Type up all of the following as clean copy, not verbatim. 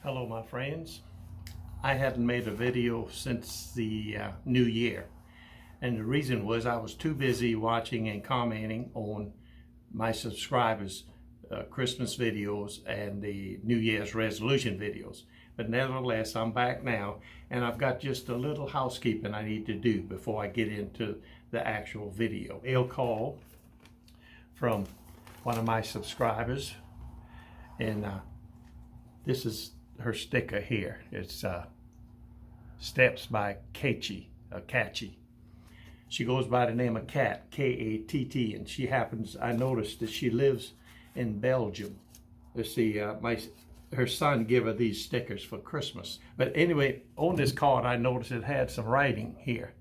Hello my friends. I hadn't made a video since the new year, and the reason was I was too busy watching and commenting on my subscribers' Christmas videos and the New Year's resolution videos. But nevertheless, I'm back now, and I've got just a little housekeeping I need to do before I get into the actual video. A call from one of my subscribers, and this is her sticker here. It's Steps by Kachi. She goes by the name of Kat, K-A-T-T, and she happens, I noticed that she lives in Belgium. Let's see, her son gave her these stickers for Christmas. But anyway, on this card I noticed it had some writing here,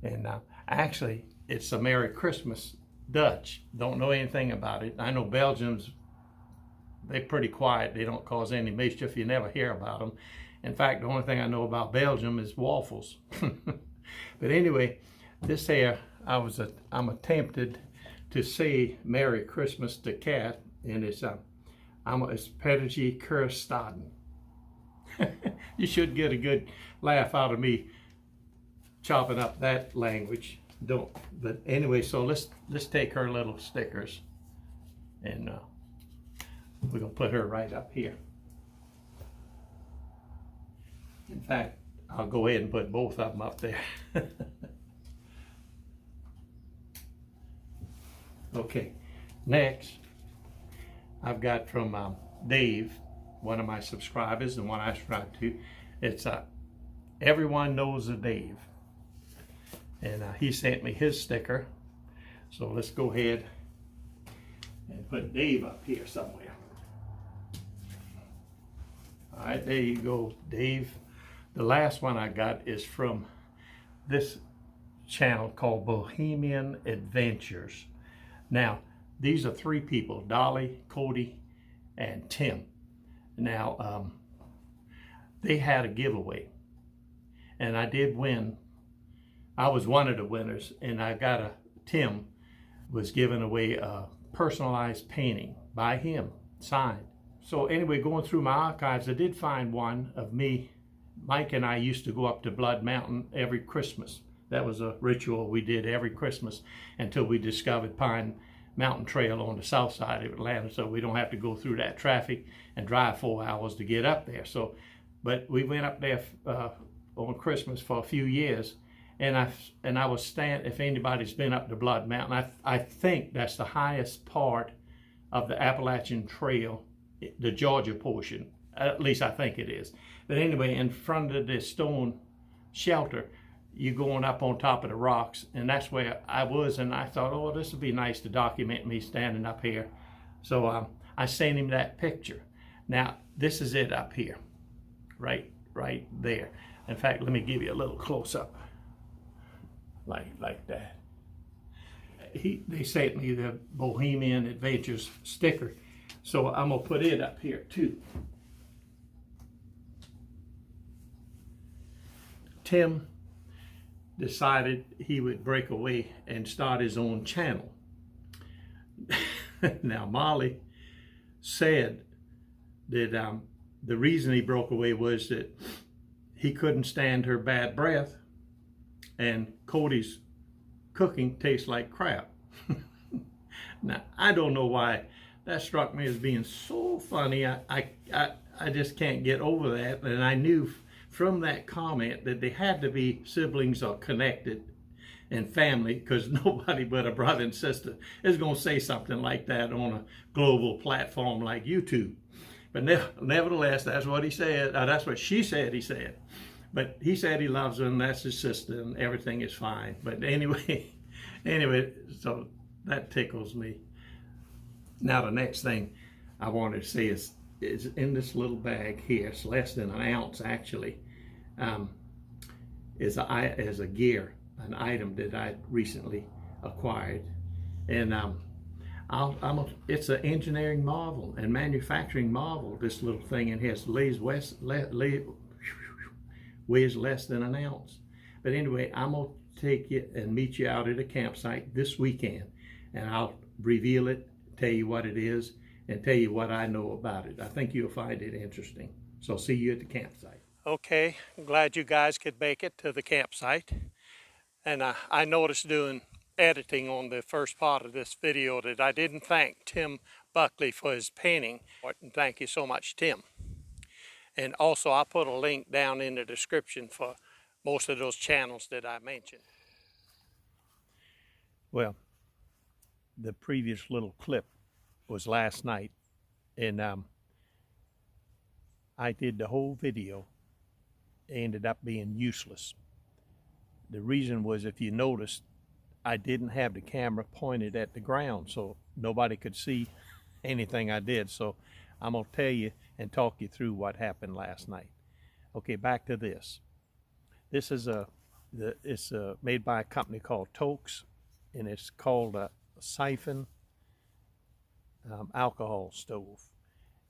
and actually it's a Merry Christmas Dutch. Don't know anything about it. I know Belgians, they're pretty quiet. They don't cause any mischief. You never hear about them. In fact, the only thing I know about Belgium is waffles. But anyway, this here, I'm attempted to say Merry Christmas to Kat, and it's Pedagog Kurstaden. You should get a good laugh out of me chopping up that language. Don't. But anyway, so let's take her little stickers, and we're gonna put her right up here. In fact, I'll go ahead and put both of them up there. Okay, next I've got from Dave, one of my subscribers and one I subscribe to. It's Everyone Knows a Dave, and he sent me his sticker. So let's go ahead and put Dave up here somewhere. All right, there you go, Dave. The last one I got is from this channel called Bohemian Adventures. Now, these are three people, Dolly, Cody, and Tim. Now, they had a giveaway, and I did win. I was one of the winners, and Tim was giving away a personalized painting by him, signed. So anyway, going through my archives, I did find one of me. Mike and I used to go up to Blood Mountain every Christmas. That was a ritual we did every Christmas until we discovered Pine Mountain Trail on the south side of Atlanta, so we don't have to go through that traffic and drive 4 hours to get up there. So, but we went up there on Christmas for a few years, and I was standing, if anybody's been up to Blood Mountain, I think that's the highest part of the Appalachian Trail, the Georgia portion. At least I think it is. But anyway, in front of this stone shelter, you're going up on top of the rocks, and that's where I was, and I thought, oh, this would be nice to document me standing up here. So I sent him that picture. Now, this is it up here, right there. In fact, let me give you a little close-up, like that. They sent me the Bohemian Adventures sticker, so I'm gonna put it up here too. Tim decided he would break away and start his own channel. Now, Molly said that the reason he broke away was that he couldn't stand her bad breath, and Cody's cooking tastes like crap. Now, I don't know why that struck me as being so funny. I just can't get over that, and I knew from that comment that they had to be siblings or connected and family, because nobody but a brother and sister is going to say something like that on a global platform like YouTube. But nevertheless, that's what he said. That's what she said he said. But he said he loves her, and that's his sister, and everything is fine. But anyway, so that tickles me. Now, the next thing I wanted to say is in this little bag here. It's less than an ounce, actually. Is a gear, an item that I recently acquired, and it's an engineering marvel and manufacturing marvel. This little thing in here weighs less than an ounce. But anyway, I'm gonna take you and meet you out at a campsite this weekend, and I'll reveal it, tell you what it is, and tell you what I know about it. I think you'll find it interesting. So see you at the campsite. Okay, I'm glad you guys could make it to the campsite. And I noticed doing editing on the first part of this video that I didn't thank Tim Buckley for his painting. And thank you so much, Tim. And also I put a link down in the description for most of those channels that I mentioned. Well, the previous little clip was last night, and I did the whole video. It ended up being useless. The reason was, if you noticed, I didn't have the camera pointed at the ground, so nobody could see anything I did. So I'm gonna tell you and talk you through what happened last night. Okay, back to this. This is it's made by a company called Toaks, and it's called a Siphon alcohol stove,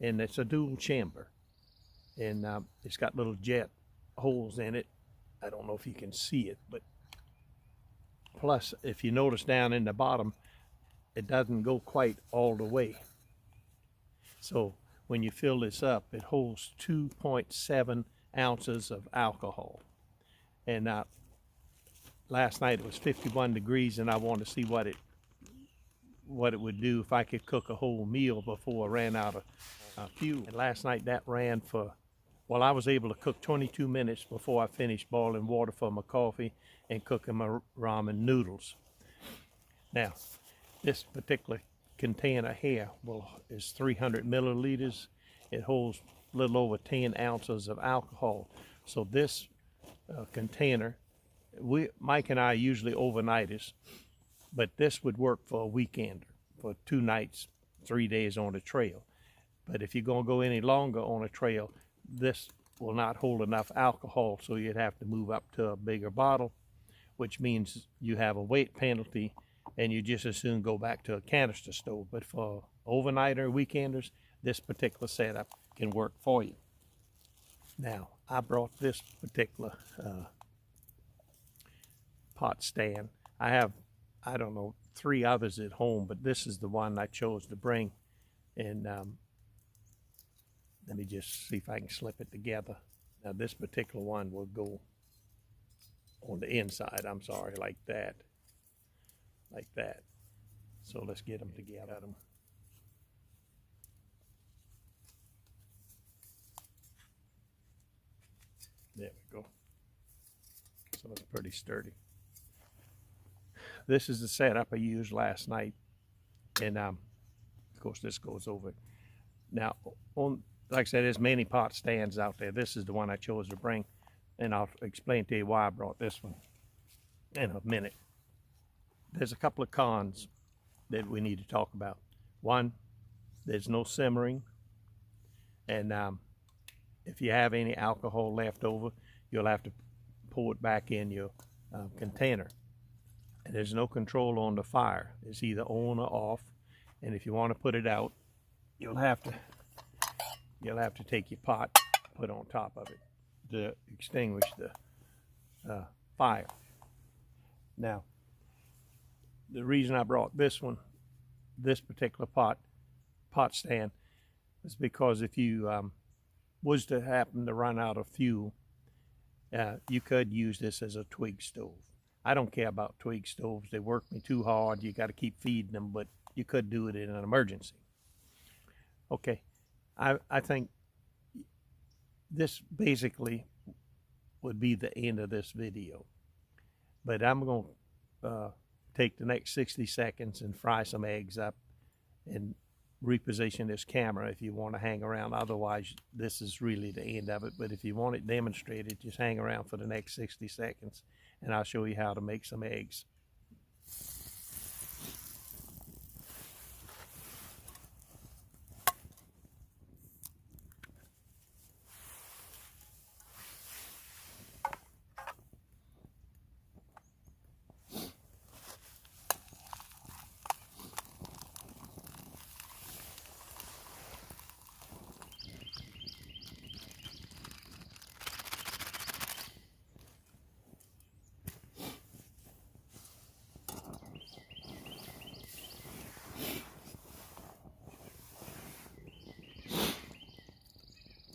and it's a dual chamber, and it's got little jet holes in it. I don't know if you can see it, but plus, if you notice down in the bottom, it doesn't go quite all the way. So when you fill this up, it holds 2.7 ounces of alcohol. And last night it was 51 degrees, and I wanted to see what it would do if I could cook a whole meal before I ran out of fuel. And last night that ran for, well, I was able to cook 22 minutes before I finished boiling water for my coffee and cooking my ramen noodles. Now, this particular container here is 300 milliliters. It holds a little over 10 ounces of alcohol. So this container, Mike and I usually overnighters, but this would work for a weekender, for 2 nights, 3 days on the trail. But if you're gonna go any longer on a trail, this will not hold enough alcohol, so you'd have to move up to a bigger bottle, which means you have a weight penalty, and you just as soon go back to a canister stove. But for overnighter weekenders, this particular setup can work for you. Now, I brought this particular pot stand. I have, I don't know, 3 others at home, but this is the one I chose to bring. And let me just see if I can slip it together. Now, this particular one will go on the inside, I'm sorry, like that. Like that. So let's get them together. There we go. So it's pretty sturdy. This is the setup I used last night, and of course this goes over it. Now, like I said, there's many pot stands out there. This is the one I chose to bring, and I'll explain to you why I brought this one in a minute. There's a couple of cons that we need to talk about. One, there's no simmering, and if you have any alcohol left over, you'll have to pour it back in your container. And there's no control on the fire. It's either on or off, and if you want to put it out, you'll have to take your pot, put on top of it to extinguish the fire. Now, the reason I brought this particular pot stand, is because if you was to happen to run out of fuel, you could use this as a twig stove. I don't care about twig stoves. They work me too hard. You got to keep feeding them, but you could do it in an emergency. Okay, I think this basically would be the end of this video, but I'm going to take the next 60 seconds and fry some eggs up and reposition this camera if you want to hang around. Otherwise, this is really the end of it. But if you want it demonstrated, just hang around for the next 60 seconds and I'll show you how to make some eggs.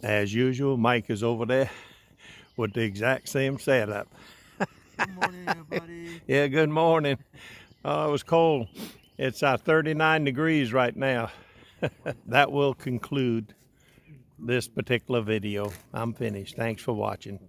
As usual, Mike is over there with the exact same setup. Good morning, everybody. Yeah, good morning. Oh, it was cold. It's 39 degrees right now. That will conclude this particular video. I'm finished. Thanks for watching.